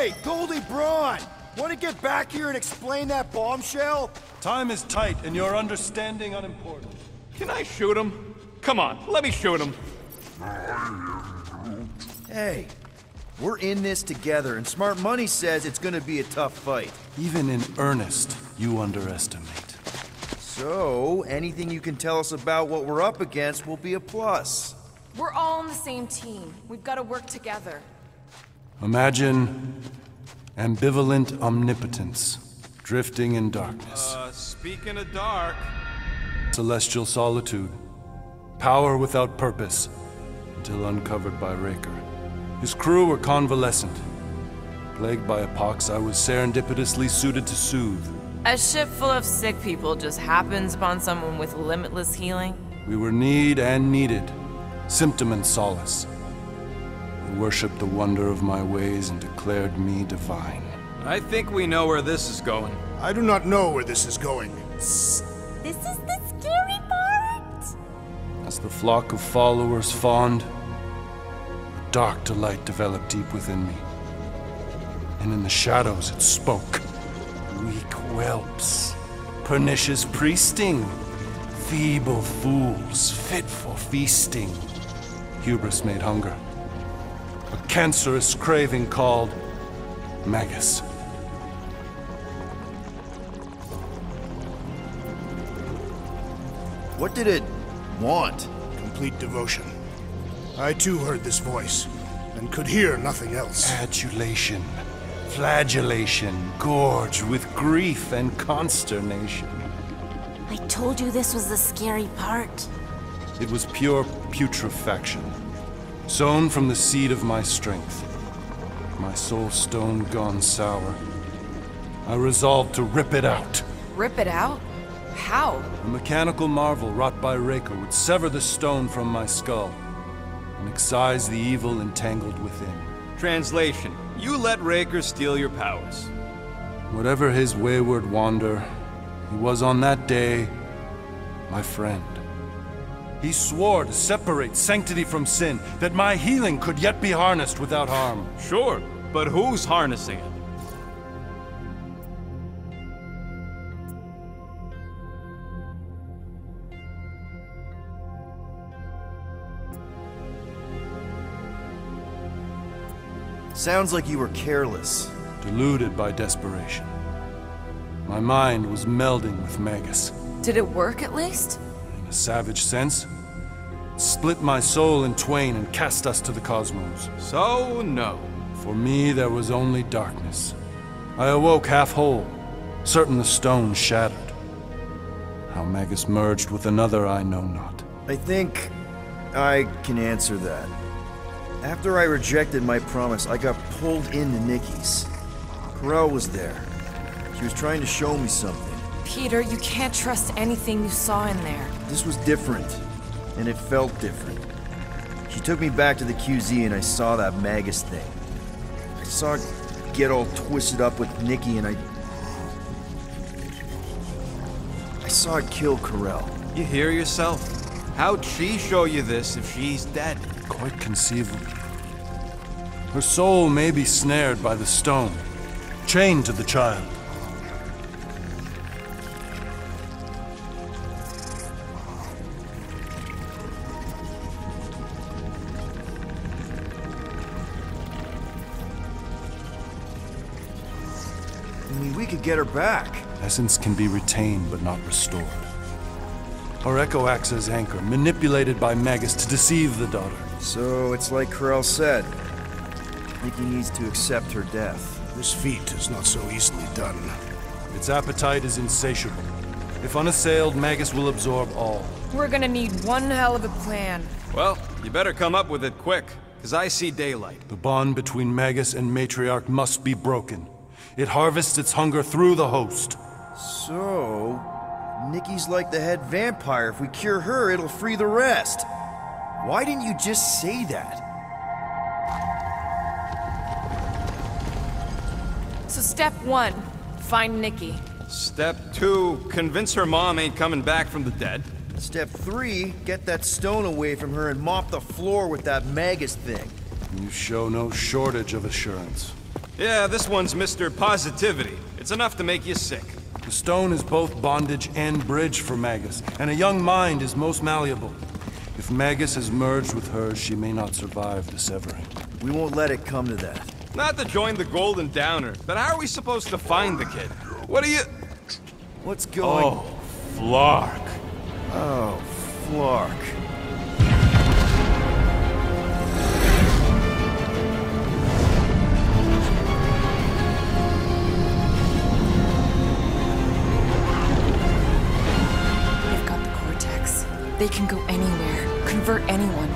Hey, Goldie Braun! Want to get back here and explain that bombshell? Time is tight and your understanding unimportant. Can I shoot him? Come on, let me shoot him. Hey, we're in this together, and Smart Money says it's gonna be a tough fight. Even in earnest, you underestimate. So, anything you can tell us about what we're up against will be a plus. We're all on the same team. We've got to work together. Imagine ambivalent omnipotence, drifting in darkness. Speaking of dark... Celestial solitude, power without purpose, until uncovered by Raker. His crew were convalescent. Plagued by a pox, I was serendipitously suited to soothe. A ship full of sick people just happens upon someone with limitless healing? We were need and needed, symptom and solace. They worshipped the wonder of my ways and declared me divine. I think we know where this is going. I do not know where this is going. This is the scary part! As the flock of followers fawned, a dark delight developed deep within me. And in the shadows it spoke. Weak whelps, pernicious priesting, feeble fools fit for feasting. Hubris made hunger. A cancerous craving called Magus. What did it want? Complete devotion. I too heard this voice, and could hear nothing else. Adulation, flagellation, gorged with grief and consternation. I told you this was the scary part. It was pure putrefaction, sown from the seed of my strength. My soul stone gone sour. I resolved to rip it out. Rip it out? How? A mechanical marvel wrought by Raker would sever the stone from my skull and excise the evil entangled within. Translation: you let Raker steal your powers. Whatever his wayward wander, he was on that day my friend. He swore to separate sanctity from sin, that my healing could yet be harnessed without harm. Sure, but who's harnessing it? Sounds like you were careless. Deluded by desperation. My mind was melding with Magus. Did it work at least? In a savage sense, it split my soul in twain and cast us to the cosmos. So, no. For me, there was only darkness. I awoke half whole, certain the stone shattered. How Magus merged with another, I know not. I think I can answer that. After I rejected my promise, I got pulled into Nikki's. Corel was there. She was trying to show me something. Peter, you can't trust anything you saw in there. This was different, and it felt different. She took me back to the QZ and I saw that Magus thing. I saw it get all twisted up with Nikki and I saw it kill Corel. You hear yourself? How'd she show you this if she's dead? Quite conceivable. Her soul may be snared by the stone, chained to the child. I mean, we could get her back. Essence can be retained but not restored. Our echo acts as anchor, manipulated by Magus to deceive the daughter. So it's like Corel said. Nikki needs to accept her death. This feat is not so easily done. Its appetite is insatiable. If unassailed, Magus will absorb all. We're gonna need one hell of a plan. Well, you better come up with it quick, because I see daylight. The bond between Magus and Matriarch must be broken. It harvests its hunger through the host. So, Nikki's like the head vampire. If we cure her, it'll free the rest. Why didn't you just say that? So step 1, find Nikki. Step 2, convince her mom ain't coming back from the dead. Step 3, get that stone away from her and mop the floor with that Magus thing. You show no shortage of assurance. Yeah, this one's Mr. Positivity. It's enough to make you sick. The stone is both bondage and bridge for Magus, and a young mind is most malleable. If Magus is merged with hers, she may not survive the severing. We won't let it come to that. Not to join the Golden Downer, but how are we supposed to find the kid? What are you... What's going... Oh, Flark. Oh, Flark. They've got the Cortex. They can go anywhere, convert anyone.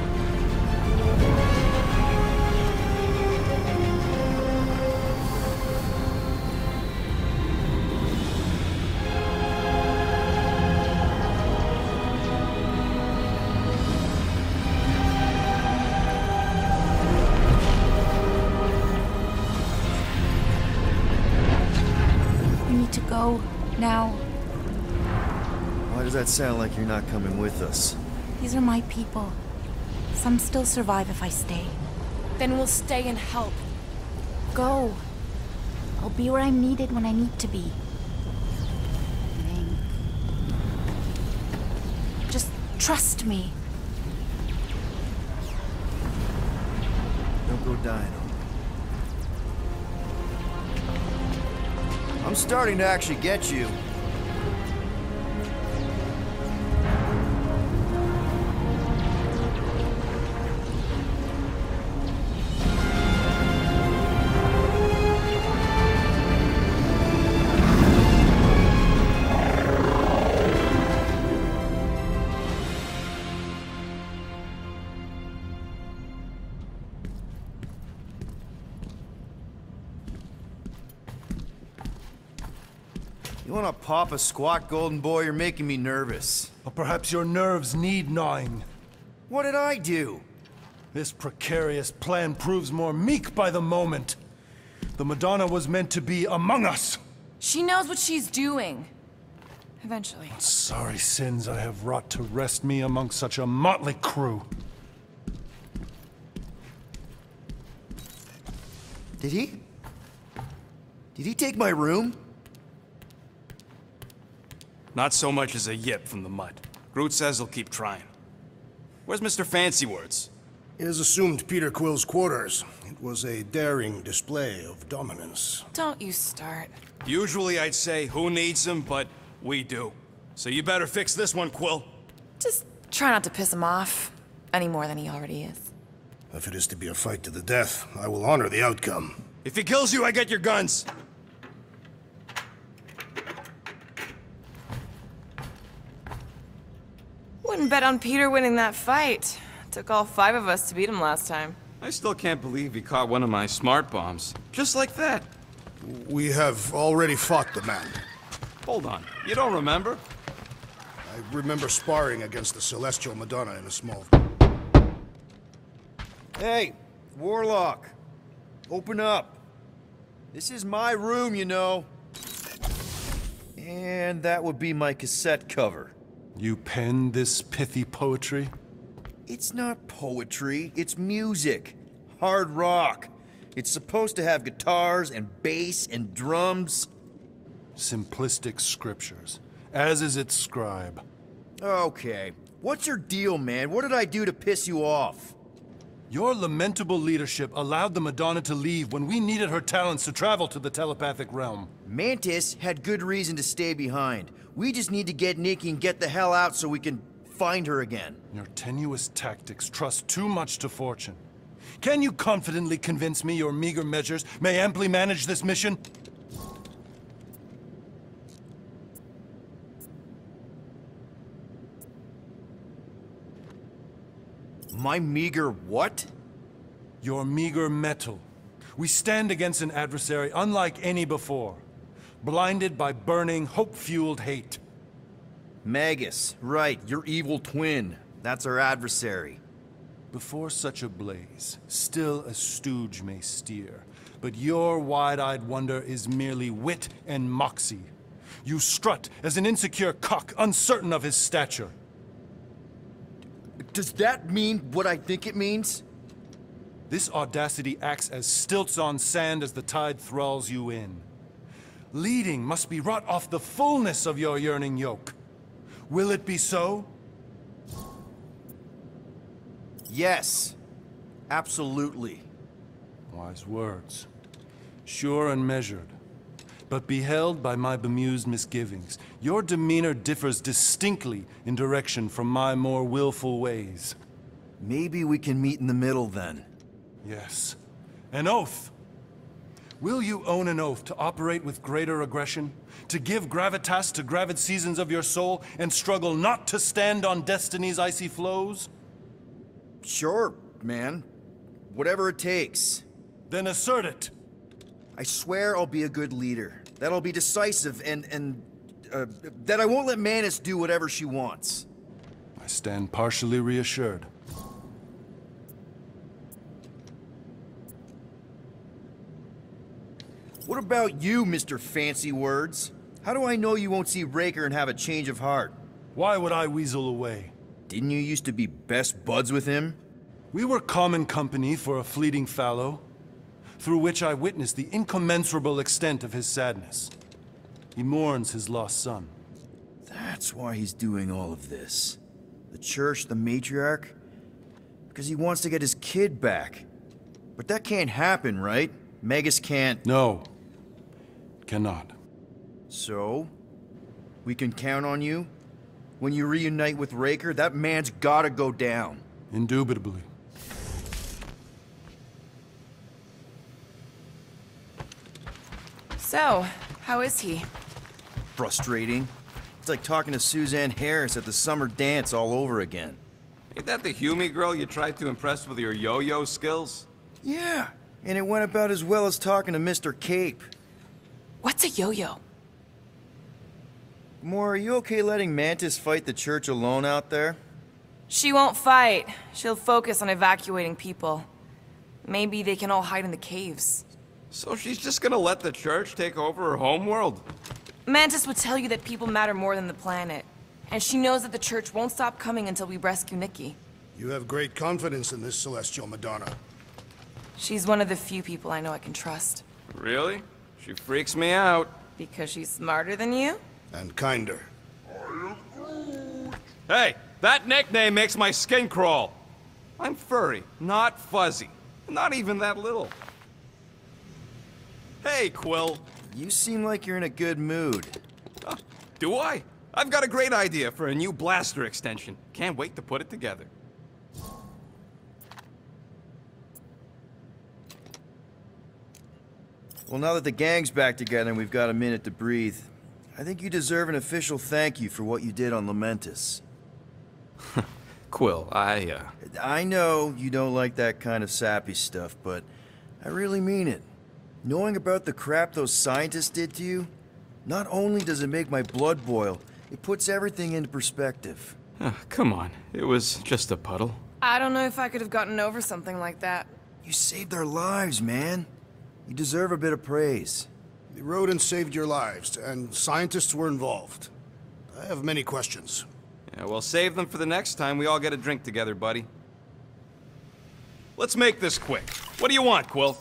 Go now. Why does that sound like you're not coming with us? These are my people. Some still survive if I stay. Then we'll stay and help. Go. I'll be where I'm needed when I need to be. Just trust me. Don't go dying on me. I'm starting to actually get you. You wanna pop a squat, Golden Boy? You're making me nervous. Or perhaps your nerves need gnawing. What did I do? This precarious plan proves more meek by the moment. The Madonna was meant to be among us. She knows what she's doing. Eventually. Sorry sins I have wrought to wrest me among such a motley crew. Did he? Did he take my room? Not so much as a yip from the mud. Groot says he'll keep trying. Where's Mr. Fancy Words? It is assumed Peter Quill's quarters. It was a daring display of dominance. Don't you start. Usually I'd say, who needs him, but we do. So you better fix this one, Quill. Just try not to piss him off any more than he already is. If it is to be a fight to the death, I will honor the outcome. If he kills you, I get your guns. Wouldn't bet on Peter winning that fight. Took all 5 of us to beat him last time. I still can't believe he caught one of my smart bombs. Just like that. We have already fought the man. Hold on. You don't remember? I remember sparring against the Celestial Madonna in a small... Hey, Warlock. Open up. This is my room, you know. And that would be my cassette cover. You penned this pithy poetry? It's not poetry, it's music. Hard rock. It's supposed to have guitars and bass and drums. Simplistic scriptures, as is its scribe. Okay. What's your deal, man? What did I do to piss you off? Your lamentable leadership allowed the Madonna to leave when we needed her talents to travel to the telepathic realm. Mantis had good reason to stay behind. We just need to get Nikki and get the hell out so we can find her again. Your tenuous tactics trust too much to fortune. Can you confidently convince me your meager measures may amply manage this mission? My meager what? Your meager metal. We stand against an adversary unlike any before. Blinded by burning, hope-fueled hate. Magus, right, your evil twin. That's our adversary. Before such a blaze, still a stooge may steer, but your wide-eyed wonder is merely wit and moxie. You strut as an insecure cock, uncertain of his stature. Does that mean what I think it means? This audacity acts as stilts on sand as the tide thralls you in. Leading must be wrought off the fullness of your yearning yoke. Will it be so? Yes. Absolutely. Wise words. Sure and measured. But beheld by my bemused misgivings, your demeanor differs distinctly in direction from my more willful ways. Maybe we can meet in the middle then. Yes. An oath! Will you own an oath to operate with greater aggression? To give gravitas to gravid seasons of your soul and struggle not to stand on destiny's icy flows? Sure, man. Whatever it takes. Then assert it! I swear I'll be a good leader. That I'll be decisive and that I won't let Mantis do whatever she wants. I stand partially reassured. What about you, Mr. Fancy Words? How do I know you won't see Raker and have a change of heart? Why would I weasel away? Didn't you used to be best buds with him? We were common company for a fleeting fallow, through which I witnessed the incommensurable extent of his sadness. He mourns his lost son. That's why he's doing all of this. The church, the matriarch? Because he wants to get his kid back. But that can't happen, right? Magus can't... No. Cannot. So? We can count on you? When you reunite with Raker, that man's gotta go down. Indubitably. So, how is he? Frustrating. It's like talking to Suzanne Harris at the summer dance all over again. Ain't that the Hume girl you tried to impress with your yo-yo skills? Yeah, and it went about as well as talking to Mr. Cape. What's a yo-yo? Moore, are you okay letting Mantis fight the church alone out there? She won't fight. She'll focus on evacuating people. Maybe they can all hide in the caves. So she's just gonna let the church take over her homeworld? Mantis would tell you that people matter more than the planet. And she knows that the church won't stop coming until we rescue Nikki. You have great confidence in this celestial Madonna. She's one of the few people I know I can trust. Really? She freaks me out. Because she's smarter than you? And kinder. Hey, that nickname makes my skin crawl. I'm furry, not fuzzy. Not even that little. Hey, Quill. You seem like you're in a good mood. Do I? I've got a great idea for a new blaster extension. Can't wait to put it together. Well, now that the gang's back together and we've got a minute to breathe, I think you deserve an official thank you for what you did on Lamentus. Quill, I know you don't like that kind of sappy stuff, but I really mean it. Knowing about the crap those scientists did to you, not only does it make my blood boil, it puts everything into perspective. come on. It was just a puddle. I don't know if I could have gotten over something like that. You saved their lives, man. You deserve a bit of praise. The rodents saved your lives, and scientists were involved. I have many questions. Yeah, well, save them for the next time we all get a drink together, buddy. Let's make this quick. What do you want, Quill?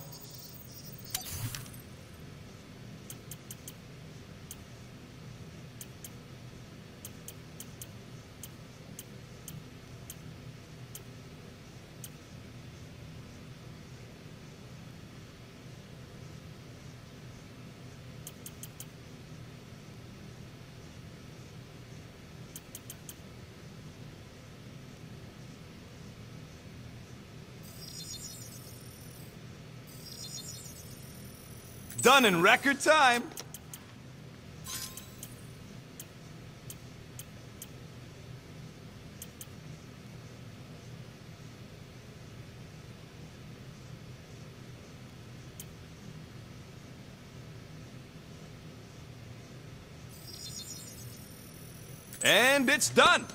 Done in record time. And it's done.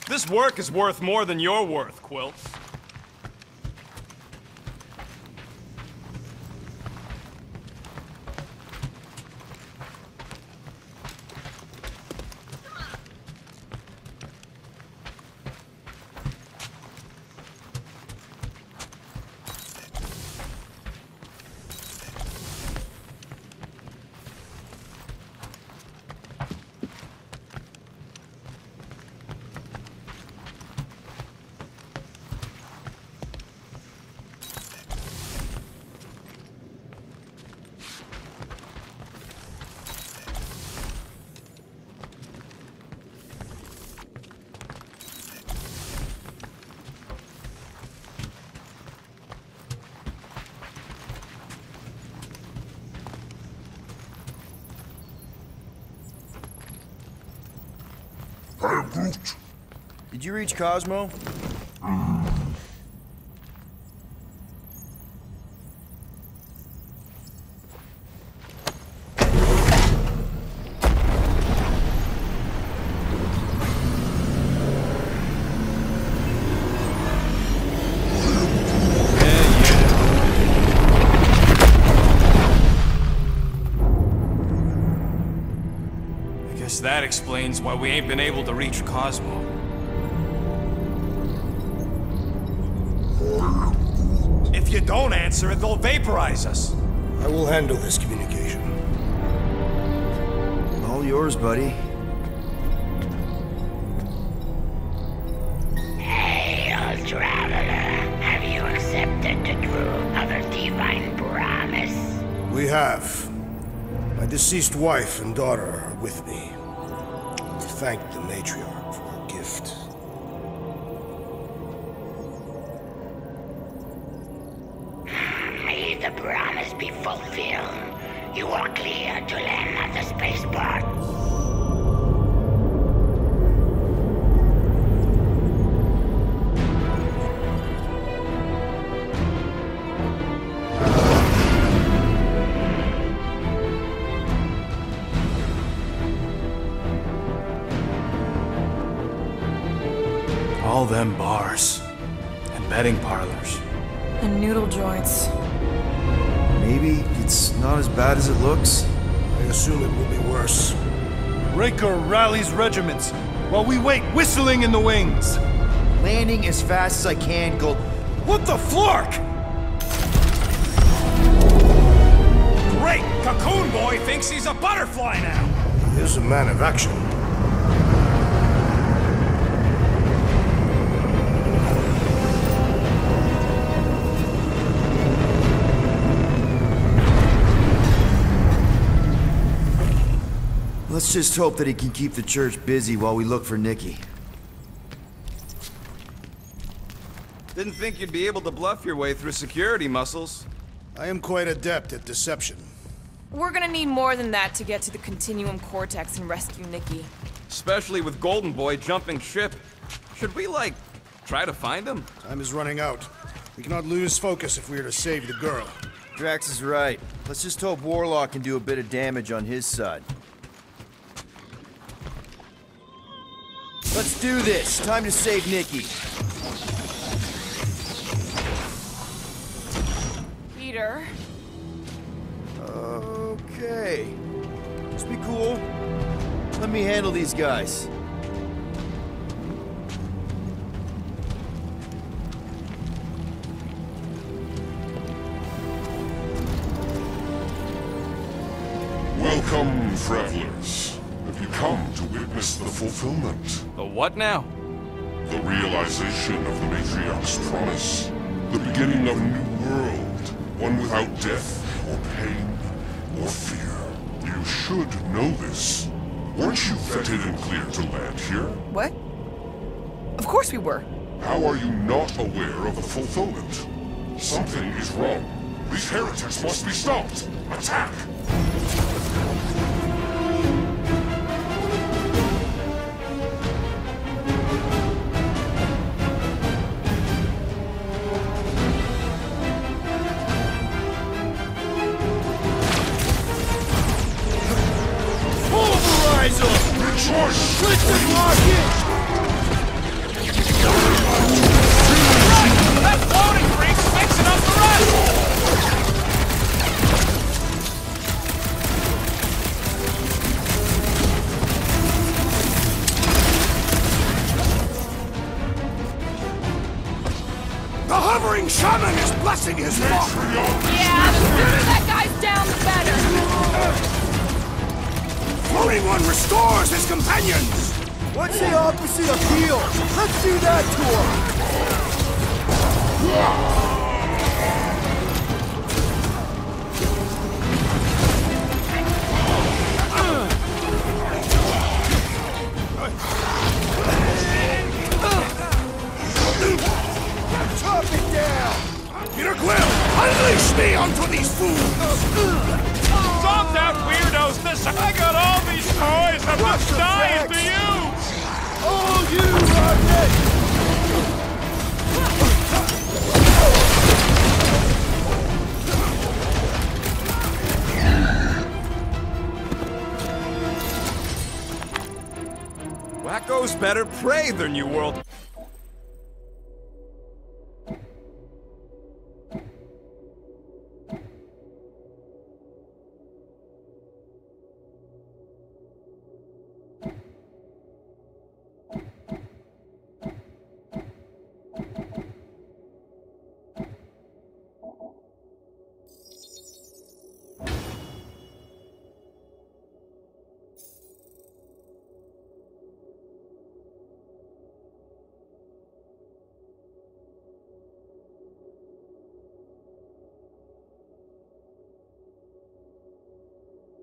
This work is worth more than your worth, Quill. I am Groot. Did you reach Cosmo? That explains why we ain't been able to reach Cosmo. If you don't answer it, they'll vaporize us. I will handle this communication. All yours, buddy. Hail, traveler. Have you accepted the truth of a divine promise? We have. My deceased wife and daughter are with me. Thank the matriarch for her gift. May the promise be fulfilled. You are clear to land at the spaceport. All them bars and betting parlors. And noodle joints. Maybe it's not as bad as it looks. I assume it will be worse. Raker rallies regiments while we wait whistling in the wings. Landing as fast as I can, Gold. What the flark? Great! Cocoon Boy thinks he's a butterfly now! He is a man of action. Let's just hope that he can keep the church busy while we look for Nikki. Didn't think you'd be able to bluff your way through security muscles. I am quite adept at deception. We're gonna need more than that to get to the Continuum Cortex and rescue Nikki. Especially with Golden Boy jumping ship. Should we, like, try to find him? Time is running out. We cannot lose focus if we are to save the girl. Drax is right. Let's just hope Warlock can do a bit of damage on his side. Let's do this. Time to save Nikki. Peter? Okay. Just be cool. Let me handle these guys. Welcome, travelers. Have you come to witness the fulfillment? The what now? The realization of the Matriarch's promise. The beginning of a new world. One without death, or pain, or fear. You should know this. Weren't you vetted and cleared to land here? What? Of course we were. How are you not aware of the fulfillment? Something is wrong. These heretics must be stopped. Attack! That floating freak's mixing up the rest! The hovering shaman is blessing his flock! Yeah, the sooner that guy's down, the better. Floating one restores his companions! What's the opposite of heal? Let's do that to him! Chop it down! Peter Quill, unleash me onto these fools! Stop that weirdos! I got all these toys! I'm just dying to use! Wackos better pray their new world.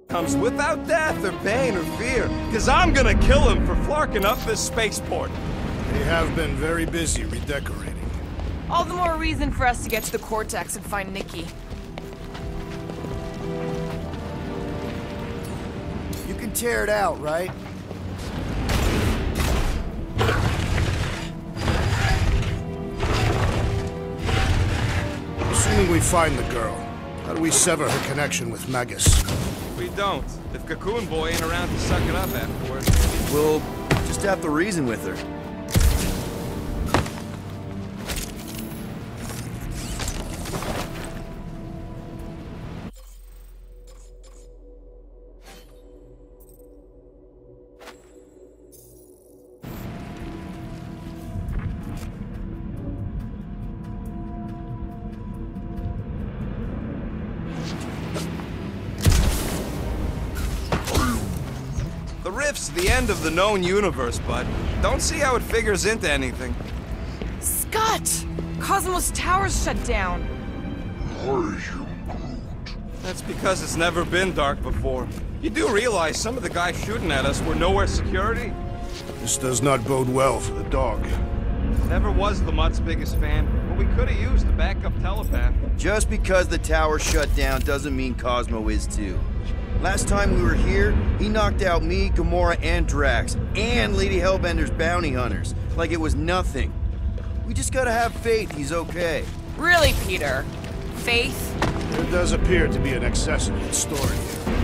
Comes without death or pain or fear, cause I'm gonna kill him for flarking up this spaceport. They have been very busy redecorating. All the more reason for us to get to the Cortex and find Nikki. You can tear it out, right? Assuming we find the girl, how do we sever her connection with Magus? We don't. If Cocoon Boy ain't around to suck it up afterward. We'll just have to reason with her. The rift's the end of the known universe, bud. Don't see how it figures into anything. Scott! Cosmos Tower's shut down. That's because it's never been dark before. You do realize some of the guys shooting at us were nowhere security? This does not bode well for the dog. Never was the Mutt's biggest fan, but we could have used a backup telepath. Just because the tower shut down doesn't mean Cosmo is too. Last time we were here, he knocked out me, Gamora, and Drax, and Lady Hellbender's bounty hunters, like it was nothing. We just gotta have faith he's okay. Really, Peter? Faith? There does appear to be an accessory story here.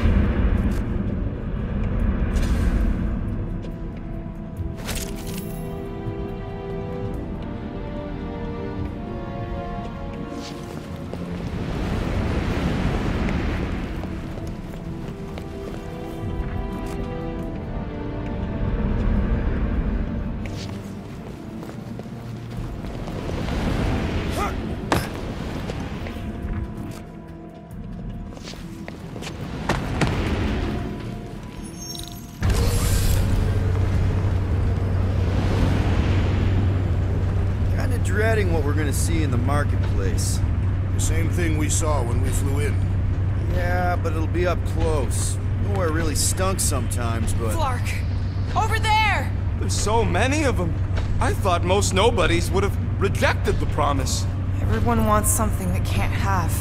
Dreading what we're gonna see in the marketplace. The same thing we saw when we flew in. Yeah, but it'll be up close. Nowhere really stunk sometimes, but... Flark! Over there! There's so many of them. I thought most nobodies would have rejected the promise. Everyone wants something they can't have.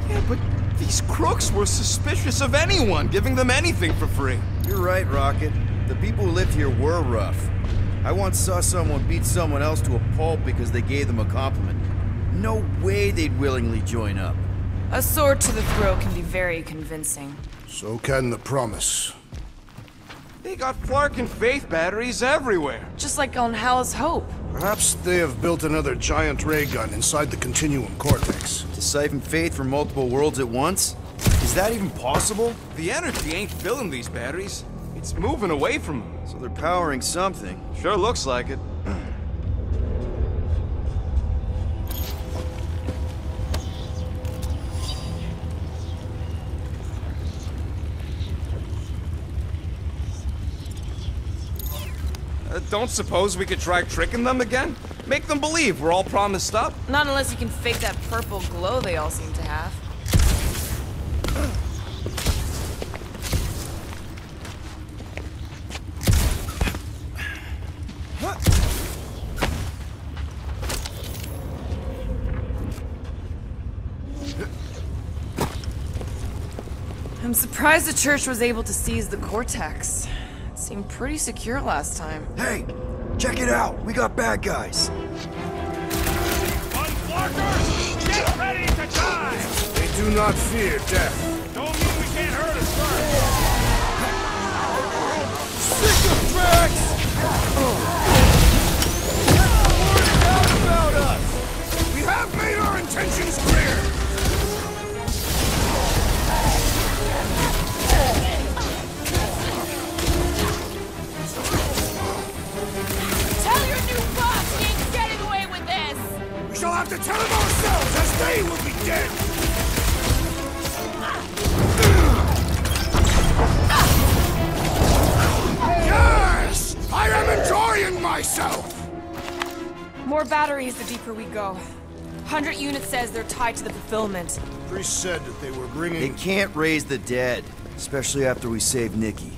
Yeah, but these crooks were suspicious of anyone giving them anything for free. You're right, Rocket. The people who lived here were rough. I once saw someone beat someone else to a pulp because they gave them a compliment. No way they'd willingly join up. A sword to the throat can be very convincing. So can the promise. They got Flark and Faith batteries everywhere. Just like on Hal's Hope. Perhaps they have built another giant ray gun inside the Continuum Cortex. To siphon Faith from multiple worlds at once? Is that even possible? The energy ain't filling these batteries. It's moving away from them. So they're powering something. Sure looks like it. Don't suppose we could try tricking them again? Make them believe we're all promised up? Not unless you can fake that purple glow they all seem to have. I'm surprised the church was able to seize the Cortex. It seemed pretty secure last time. Hey, check it out. We got bad guys. Unflarkers, get ready to die! They do not fear death. Don't mean we can't hurt us first. Sick of Drax! More batteries the deeper we go. 100 units says they're tied to the fulfillment. Priest said that they were bringing... They can't raise the dead, especially after we save Nikki.